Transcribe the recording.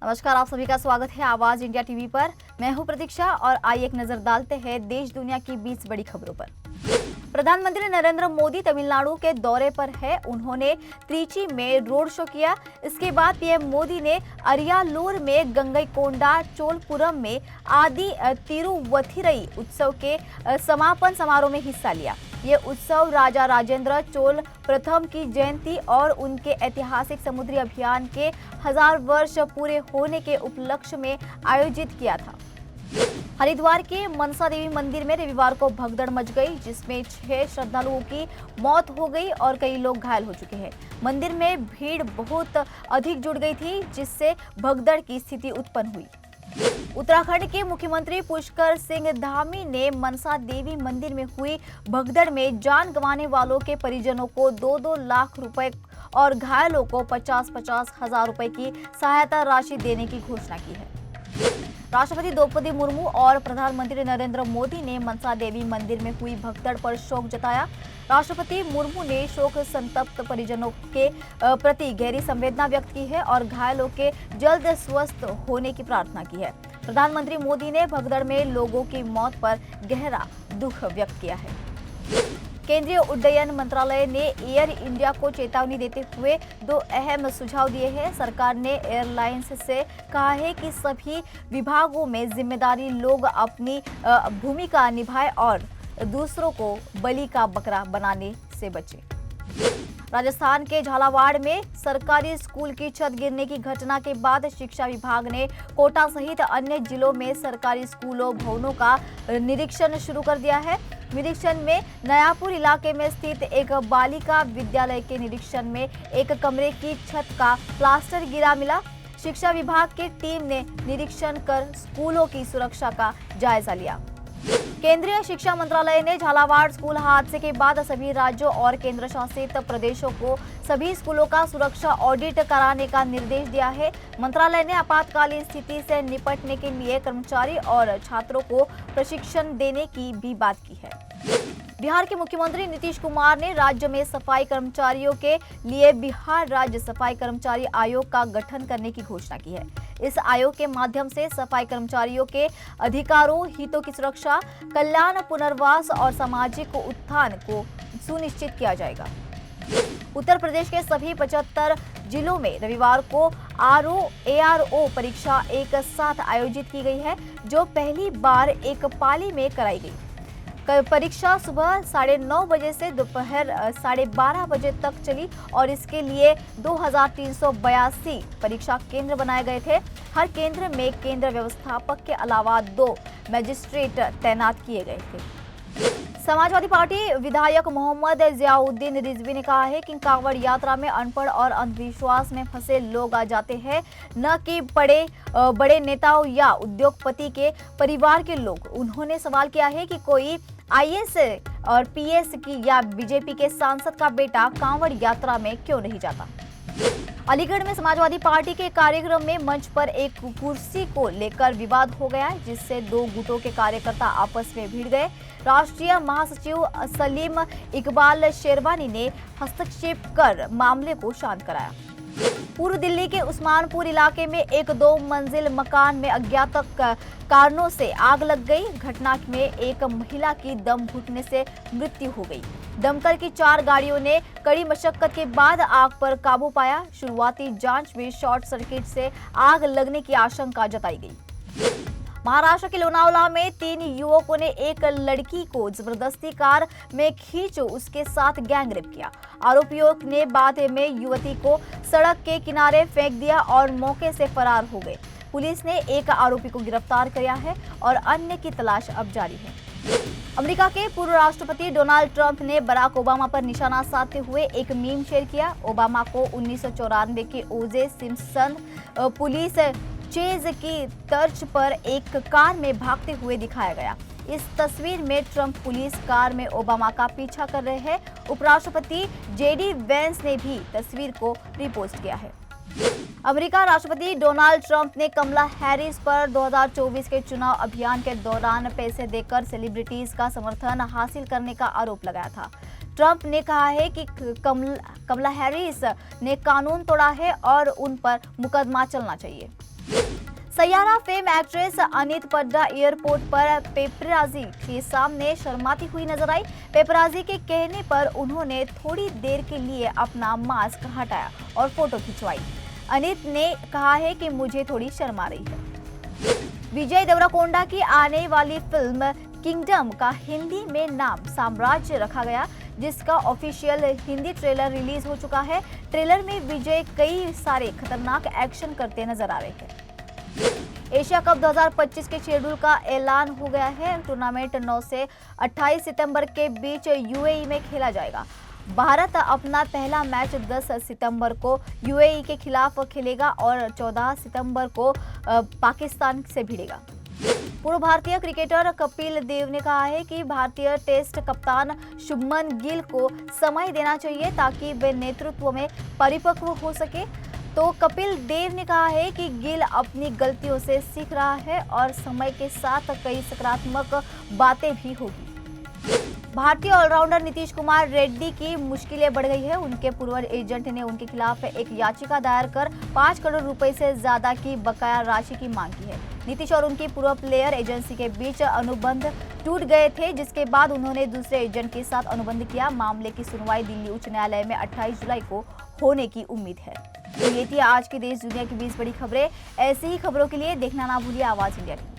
नमस्कार, आप सभी का स्वागत है आवाज इंडिया टीवी पर। मैं हूं प्रतीक्षा और आइए एक नजर डालते हैं देश दुनिया की 20 बड़ी खबरों पर। प्रधानमंत्री नरेंद्र मोदी तमिलनाडु के दौरे पर है। उन्होंने त्रिची में रोड शो किया। इसके बाद पीएम मोदी ने अरियालूर में गंगईकोंडा चोलपुरम में आदि तिरुवथिरई उत्सव के समापन समारोह में हिस्सा लिया। ये उत्सव राजा राजेंद्र चोल प्रथम की जयंती और उनके ऐतिहासिक समुद्री अभियान के 1000 वर्ष पूरे होने के उपलक्ष्य में आयोजित किया था। हरिद्वार के मनसा देवी मंदिर में रविवार को भगदड़ मच गई, जिसमें 6 श्रद्धालुओं की मौत हो गई और कई लोग घायल हो चुके हैं। मंदिर में भीड़ बहुत अधिक जुट गई थी, जिससे भगदड़ की स्थिति उत्पन्न हुई। उत्तराखंड के मुख्यमंत्री पुष्कर सिंह धामी ने मनसा देवी मंदिर में हुई भगदड़ में जान गंवाने वालों के परिजनों को 2-2 लाख रुपए और घायलों को 50-50 हजार रुपए की सहायता राशि देने की घोषणा की है। राष्ट्रपति द्रौपदी मुर्मू और प्रधानमंत्री नरेंद्र मोदी ने मनसा देवी मंदिर में हुई भगदड़ पर शोक जताया। राष्ट्रपति मुर्मू ने शोक संतप्त परिजनों के प्रति गहरी संवेदना व्यक्त की है और घायलों के जल्द स्वस्थ होने की प्रार्थना की है। प्रधानमंत्री मोदी ने भगदड़ में लोगों की मौत पर गहरा दुख व्यक्त किया है। केंद्रीय उड्डयन मंत्रालय ने एयर इंडिया को चेतावनी देते हुए 2 अहम सुझाव दिए हैं। सरकार ने एयरलाइंस से कहा है कि सभी विभागों में जिम्मेदारी लोग अपनी भूमिका निभाएं और दूसरों को बलि का बकरा बनाने से बचें। राजस्थान के झालावाड़ में सरकारी स्कूल की छत गिरने की घटना के बाद शिक्षा विभाग ने कोटा सहित अन्य जिलों में सरकारी स्कूलों भवनों का निरीक्षण शुरू कर दिया है। निरीक्षण में नयापुर इलाके में स्थित एक बालिका विद्यालय के निरीक्षण में एक कमरे की छत का प्लास्टर गिरा मिला। शिक्षा विभाग की टीम ने निरीक्षण कर स्कूलों की सुरक्षा का जायजा लिया। केंद्रीय शिक्षा मंत्रालय ने झालावाड़ स्कूल हादसे के बाद सभी राज्यों और केंद्र शासित प्रदेशों को सभी स्कूलों का सुरक्षा ऑडिट कराने का निर्देश दिया है। मंत्रालय ने आपातकालीन स्थिति से निपटने के लिए कर्मचारी और छात्रों को प्रशिक्षण देने की भी बात की है। बिहार के मुख्यमंत्री नीतीश कुमार ने राज्य में सफाई कर्मचारियों के लिए बिहार राज्य सफाई कर्मचारी आयोग का गठन करने की घोषणा की है। इस आयोग के माध्यम से सफाई कर्मचारियों के अधिकारों, हितों की सुरक्षा, कल्याण, पुनर्वास और सामाजिक उत्थान को सुनिश्चित किया जाएगा। उत्तर प्रदेश के सभी 75 जिलों में रविवार को ARO परीक्षा एक साथ आयोजित की गई है, जो पहली बार एक पाली में कराई गई। परीक्षा सुबह 9:30 बजे से दोपहर 12:30 बजे तक चली और इसके लिए 2382 परीक्षा केंद्र बनाए गए थे। हर केंद्र में केंद्र व्यवस्थापक के अलावा 2 मजिस्ट्रेट तैनात किए गए थे। समाजवादी पार्टी विधायक मोहम्मद जियाउद्दीन रिजवी ने कहा है कि कांवड़ यात्रा में अनपढ़ और अंधविश्वास में फंसे लोग आ जाते हैं, न कि बड़े नेताओं या उद्योगपति के परिवार के लोग। उन्होंने सवाल किया है कि कोई IAS और PS की या बीजेपी के सांसद का बेटा कांवड़ यात्रा में क्यों नहीं जाता। अलीगढ़ में समाजवादी पार्टी के कार्यक्रम में मंच पर एक कुर्सी को लेकर विवाद हो गया, जिससे 2 गुटों के कार्यकर्ता आपस में भिड़ गए। राष्ट्रीय महासचिव सलीम इकबाल शेरवानी ने हस्तक्षेप कर मामले को शांत कराया। पूर्व दिल्ली के उस्मानपुर इलाके में एक 2 मंजिल मकान में अज्ञात कारणों से आग लग गई। घटना में एक महिला की दम घुटने से मृत्यु हो गई। दमकल की 4 गाड़ियों ने कड़ी मशक्कत के बाद आग पर काबू पाया। शुरुआती जांच में शॉर्ट सर्किट से आग लगने की आशंका जताई गई। महाराष्ट्र के लोनावला में 3 युवकों ने एक लड़की को जबरदस्ती कार में खींच उसके साथ गैंगरेप किया। आरोपियों ने बाद में युवती को सड़क के किनारे फेंक दिया और मौके से फरार हो गए। पुलिस ने एक आरोपी को गिरफ्तार किया है और अन्य की तलाश अब जारी है। अमेरिका के पूर्व राष्ट्रपति डोनाल्ड ट्रंप ने बराक ओबामा पर निशाना साधते हुए एक मीम शेयर किया। ओबामा को 1994 के OJ सिम्पसन पुलिस चेज की तर्ज पर एक कार में भागते हुए दिखाया गया। इस तस्वीर में ट्रंप पुलिस कार में ओबामा का पीछा कर रहे हैं। उपराष्ट्रपति JD वेंस ने भी तस्वीर को रिपोस्ट किया है। अमेरिका राष्ट्रपति डोनाल्ड ट्रंप ने कमला हैरिस पर 2024 के चुनाव अभियान के दौरान पैसे देकर सेलिब्रिटीज का समर्थन हासिल करने का आरोप लगाया था। ट्रंप ने कहा है कि कमला हैरिस ने कानून तोड़ा है और उन पर मुकदमा चलना चाहिए। सैयारा फेम एक्ट्रेस अनीत पड्डा एयरपोर्ट पर पेपराजी के सामने शर्माती हुई नजर आई। पेपराजी के कहने पर उन्होंने थोड़ी देर के लिए अपना मास्क हटाया और फोटो खिंचवाई। अनीत ने कहा है कि मुझे थोड़ी शर्म आ रही है। विजय देवरकोंडा की आने वाली फिल्म किंगडम का हिंदी में नाम साम्राज्य रखा गया, जिसका ऑफिशियल हिंदी ट्रेलर रिलीज हो चुका है। ट्रेलर में विजय कई सारे खतरनाक एक्शन करते नजर आ रहे हैं। एशिया कप 2025 के शेड्यूल का ऐलान हो गया है। टूर्नामेंट 9 से 28 सितंबर के बीच यूएई में खेला जाएगा। भारत अपना पहला मैच 10 सितंबर को यूएई के खिलाफ खेलेगा और 14 सितंबर को पाकिस्तान से भिड़ेगा। पूर्व भारतीय क्रिकेटर कपिल देव ने कहा है कि भारतीय टेस्ट कप्तान शुभमन गिल को समय देना चाहिए ताकि वे नेतृत्व में परिपक्व हो सके। तो कपिल देव ने कहा है कि गिल अपनी गलतियों से सीख रहा है और समय के साथ कई सकारात्मक बातें भी होगी। भारतीय ऑलराउंडर नीतीश कुमार रेड्डी की मुश्किलें बढ़ गई है। उनके पूर्व एजेंट ने उनके खिलाफ एक याचिका दायर कर 5 करोड़ रुपए से ज्यादा की बकाया राशि की मांग की है। नीतीश और उनकी पूर्व प्लेयर एजेंसी के बीच अनुबंध टूट गए थे, जिसके बाद उन्होंने दूसरे एजेंट के साथ अनुबंध किया। मामले की सुनवाई दिल्ली उच्च न्यायालय में 28 जुलाई को होने की उम्मीद है। तो ये थी आज की देश दुनिया की 20 बड़ी खबरें। ऐसी ही खबरों के लिए देखना ना भूलिए आवाज इंडिया टीवी।